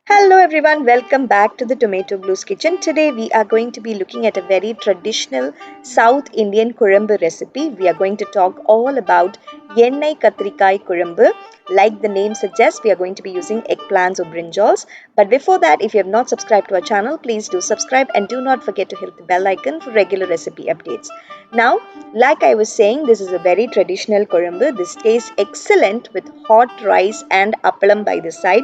Hello everyone, welcome back to the Tomato Blues Kitchen. Today we are going to be looking at a very traditional South Indian Kulambu recipe. We are going to talk all about Ennai Kathirikai Kulambu. Like the name suggests, we are going to be using eggplants or brinjals. But before that, if you have not subscribed to our channel, please do subscribe and do not forget to hit the bell icon for regular recipe updates. Now, like I was saying, this is a very traditional Kulambu. This tastes excellent with hot rice and appalam by the side.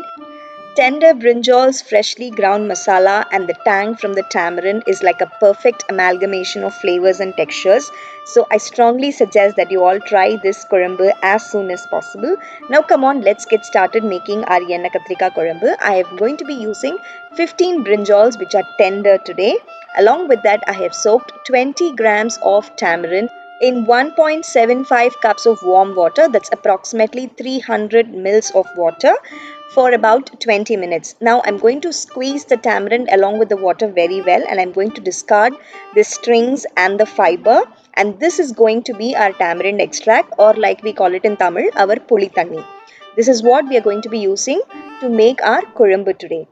Tender brinjals, freshly ground masala, and the tang from the tamarind is like a perfect amalgamation of flavors and textures. So, I strongly suggest that you all try this korambu as soon as possible. Now, come on, let's get started making our Ennai Kathirikai Kulambu. I am going to be using 15 brinjals, which are tender today. Along with that, I have soaked 20 grams of tamarind in 1.75 cups of warm water, that's approximately 300 mils of water, for about 20 minutes. Now I'm going to squeeze the tamarind along with the water very well, and I'm going to discard the strings and the fiber, and this is going to be our tamarind extract, or like we call it in Tamil, our puli thanni. This is what we are going to be using to make our kulambu today.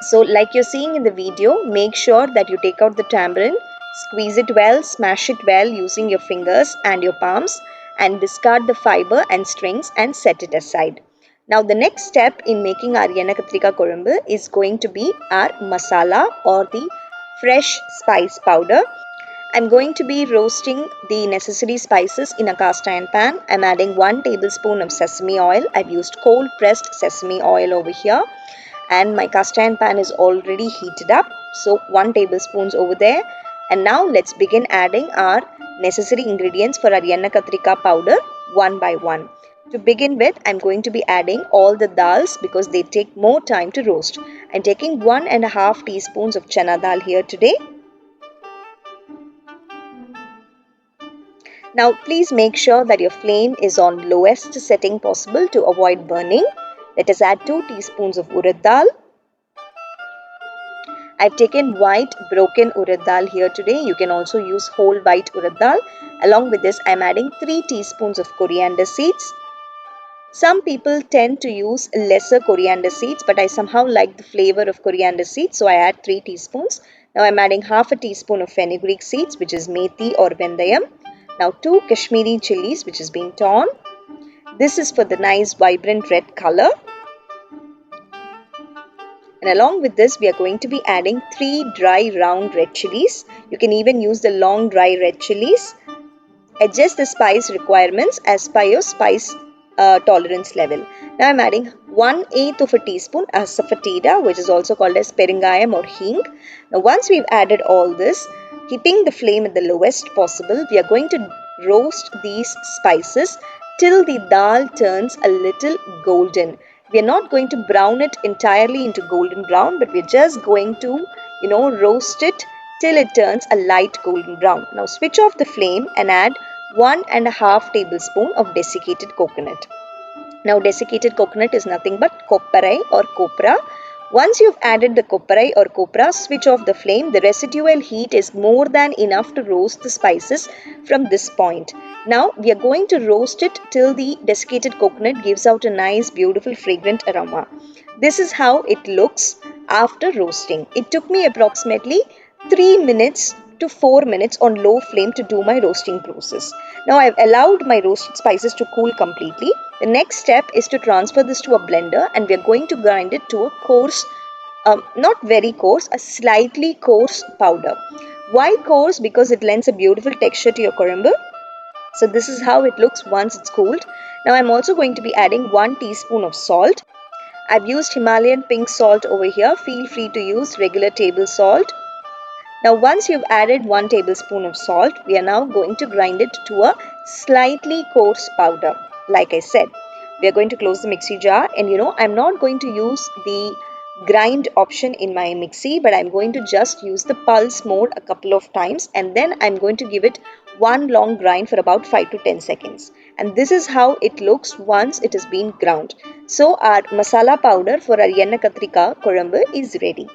So like you're seeing in the video, make sure that you take out the tamarind, squeeze it well, smash it well using your fingers and your palms, and discard the fiber and strings and set it aside. Now the next step in making our Ennai Kathirikai Kulambu is going to be our masala, or the fresh spice powder. I'm going to be roasting the necessary spices in a cast iron pan. I'm adding 1 tablespoon of sesame oil. I've used cold pressed sesame oil over here, and my cast iron pan is already heated up. So 1 tablespoon over there. And now let's begin adding our necessary ingredients for our Ennai Kathirikai powder one by one. To begin with, I'm going to be adding all the dals because they take more time to roast. I'm taking 1.5 teaspoons of chana dal here today. Now please make sure that your flame is on lowest setting possible to avoid burning. Let us add 2 teaspoons of urad dal. I've taken white broken urad dal here today. You can also use whole white urad dal. Along with this, I'm adding 3 teaspoons of coriander seeds. Some people tend to use lesser coriander seeds, but I somehow like the flavor of coriander seeds, so I add 3 teaspoons. Now I'm adding half a teaspoon of fenugreek seeds, which is methi or vendayam. Now 2 Kashmiri chilies, which is being torn. This is for the nice vibrant red color. And along with this, we are going to be adding 3 dry round red chilies. You can even use the long dry red chilies. Adjust the spice requirements as per your spice tolerance level. Now I'm adding 1/8 of a teaspoon ASAFETIDA, which is also called as peringayam or hing. Now once we've added all this, keeping the flame at the lowest possible, we are going to roast these spices till the dal turns a little golden. We are not going to brown it entirely into golden brown, but we're just going to, roast it till it turns a light golden brown. Now switch off the flame and add 1.5 tablespoon of desiccated coconut. Now desiccated coconut is nothing but kopparai or kopra. Once you've added the kopparai or kopra, switch off the flame. The residual heat is more than enough to roast the spices from this point. Now we are going to roast it till the desiccated coconut gives out a nice, beautiful, fragrant aroma. This is how it looks after roasting. It took me approximately 3 minutes to 4 minutes on low flame to do my roasting process. Now I've allowed my roasted spices to cool completely. The next step is to transfer this to a blender, and we are going to grind it to a coarse, not very coarse, a slightly coarse powder. Why coarse? Because it lends a beautiful texture to your kulambu. So this is how it looks once it's cooled. Now I'm also going to be adding 1 teaspoon of salt. I've used Himalayan pink salt over here. Feel free to use regular table salt. Now once you've added 1 tablespoon of salt, we are now going to grind it to a slightly coarse powder. Like I said, we are going to close the mixie jar, and I'm not going to use the grind option in my mixie, but I'm going to just use the pulse mode a couple of times, and then I'm going to give it one long grind for about 5 to 10 seconds. And this is how it looks once it has been ground. So our masala powder for our Ennai Kathirikai Kulambu is ready.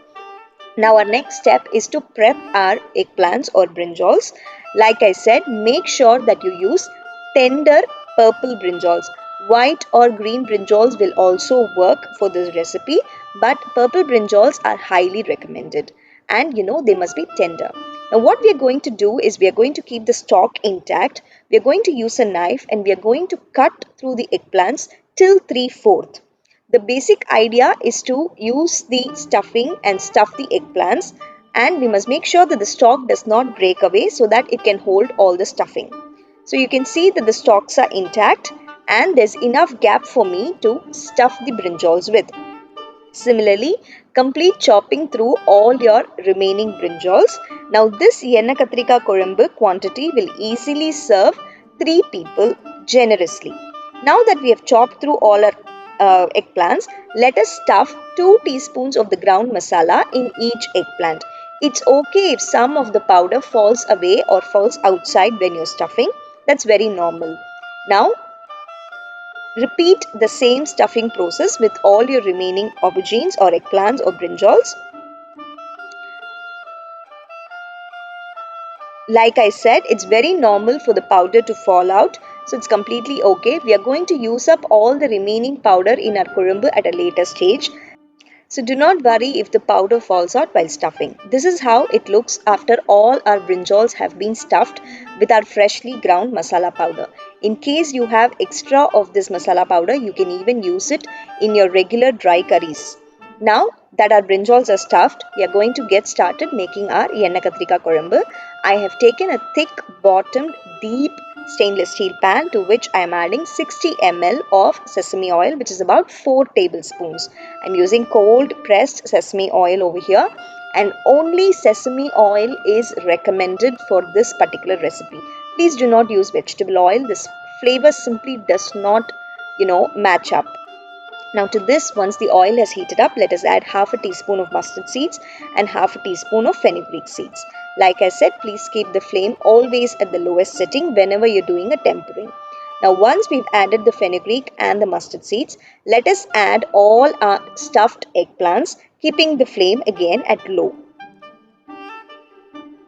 Now our next step is to prep our eggplants or brinjals. Like I said, make sure that you use tender purple brinjals. White or green brinjals will also work for this recipe, but purple brinjals are highly recommended. And they must be tender. Now what we are going to do is we are going to keep the stalk intact. We are going to use a knife and we are going to cut through the eggplants till 3/4. The basic idea is to use the stuffing and stuff the eggplants, and we must make sure that the stalk does not break away so that it can hold all the stuffing. So you can see that the stalks are intact and there's enough gap for me to stuff the brinjals with. Similarly, complete chopping through all your remaining brinjals. Now this Ennai Kathirikai Kulambu quantity will easily serve 3 people generously. Now that we have chopped through all our eggplants, let us stuff 2 teaspoons of the ground masala in each eggplant. It's okay if some of the powder falls away or falls outside when you're stuffing. That's very normal. Now repeat the same stuffing process with all your remaining aubergines or eggplants or brinjals. Like I said, it's very normal for the powder to fall out, so it's completely okay. We are going to use up all the remaining powder in our kulambu at a later stage. So do not worry if the powder falls out while stuffing. This is how it looks after all our brinjals have been stuffed with our freshly ground masala powder. In case you have extra of this masala powder, you can even use it in your regular dry curries. Now that our brinjals are stuffed, we are going to get started making our Ennai Kathirikai Kulambu. I have taken a thick bottomed deep stainless steel pan to which I am adding 60 ml of sesame oil, which is about 4 tablespoons. I am using cold pressed sesame oil over here, and only sesame oil is recommended for this particular recipe. Please do not use vegetable oil. This flavor simply does not match up. Now to this, once the oil has heated up, let us add half a teaspoon of mustard seeds and half a teaspoon of fenugreek seeds. Like I said, please keep the flame always at the lowest setting whenever you're doing a tempering. Now once we've added the fenugreek and the mustard seeds, let us add all our stuffed eggplants, keeping the flame again at low.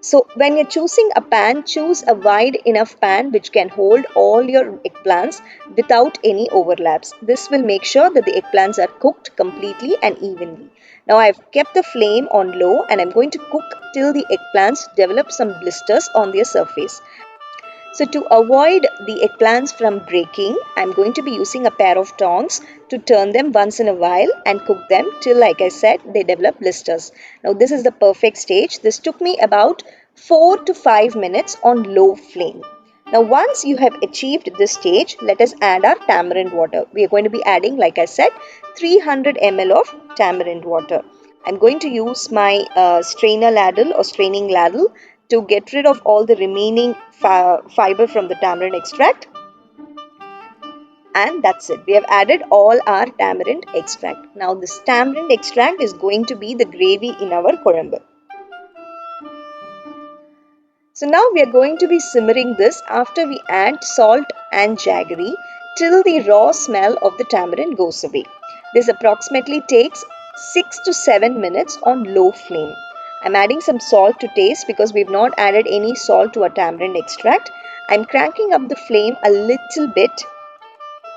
So when you're choosing a pan, choose a wide enough pan which can hold all your eggplants without any overlaps. This will make sure that the eggplants are cooked completely and evenly. Now I've kept the flame on low and I'm going to cook till the eggplants develop some blisters on their surface. So to avoid the eggplants from breaking, I'm going to be using a pair of tongs to turn them once in a while and cook them till, like I said, they develop blisters. Now this is the perfect stage. This took me about 4 to 5 minutes on low flame. Now once you have achieved this stage, let us add our tamarind water. We are going to be adding, like I said, 300 ml of tamarind water. I'm going to use my strainer ladle or straining ladle to get rid of all the remaining fiber from the tamarind extract. And that's it. We have added all our tamarind extract. Now this tamarind extract is going to be the gravy in our kulambu. So now we are going to be simmering this after we add salt and jaggery till the raw smell of the tamarind goes away. This approximately takes 6 to 7 minutes on low flame. I'm adding some salt to taste because we've not added any salt to our tamarind extract. I'm cranking up the flame a little bit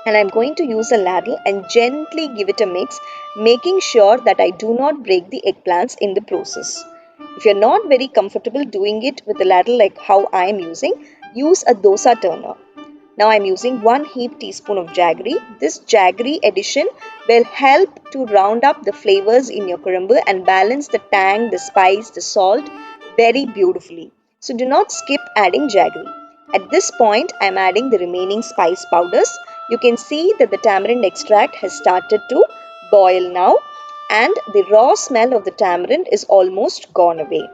and I'm going to use a ladle and gently give it a mix, making sure that I do not break the eggplants in the process. If you're not very comfortable doing it with a ladle like how I am using, use a dosa turner. Now I'm using 1 heaped teaspoon of jaggery. This jaggery addition will help to round up the flavors in your kulambu and balance the tang, the spice, the salt very beautifully. So do not skip adding jaggery. At this point, I am adding the remaining spice powders. You can see that the tamarind extract has started to boil now and the raw smell of the tamarind is almost gone away.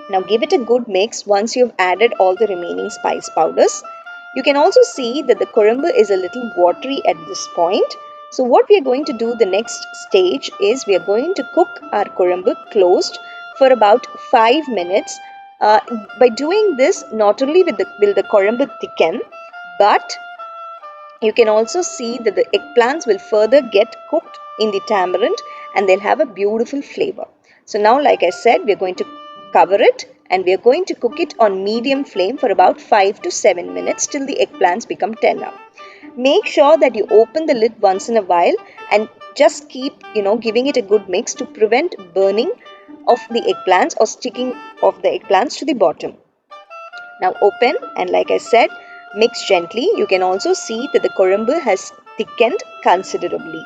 Now give it a good mix once you've added all the remaining spice powders. You can also see that the kulambu is a little watery at this point. So what we are going to do the next stage is we are going to cook our kulambu closed for about 5 minutes. By doing this, not only will the kulambu thicken, but you can also see that the eggplants will further get cooked in the tamarind and they'll have a beautiful flavor. So now, like I said, we're going to cover it and we're going to cook it on medium flame for about 5 to 7 minutes till the eggplants become tender. Make sure that you open the lid once in a while and just keep, giving it a good mix to prevent burning of the eggplants or sticking of the eggplants to the bottom. Now open, and like I said, mix gently. You can also see that the korambu has thickened considerably.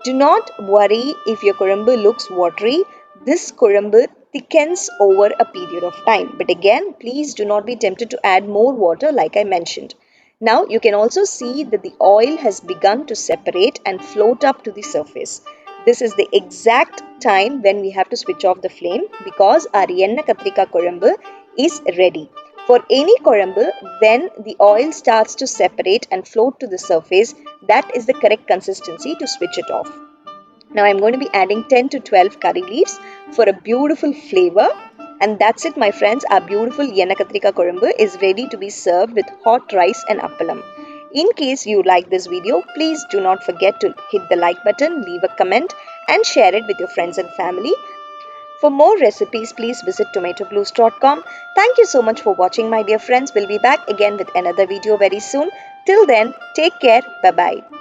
Do not worry if your korambu looks watery. This korambu thickens over a period of time. But again, please do not be tempted to add more water like I mentioned. Now you can also see that the oil has begun to separate and float up to the surface. This is the exact time when we have to switch off the flame because our Ennai Kathirikai Kulambu is ready. For any korambu, when the oil starts to separate and float to the surface, that is the correct consistency to switch it off. Now I'm going to be adding 10 to 12 curry leaves for a beautiful flavor. And that's it, my friends. Our beautiful Ennai Kathirikai Kulambu is ready to be served with hot rice and appalam. In case you like this video, please do not forget to hit the like button, leave a comment and share it with your friends and family. For more recipes, please visit tomatoblues.com. Thank you so much for watching, my dear friends. We'll be back again with another video very soon. Till then, take care. Bye-bye.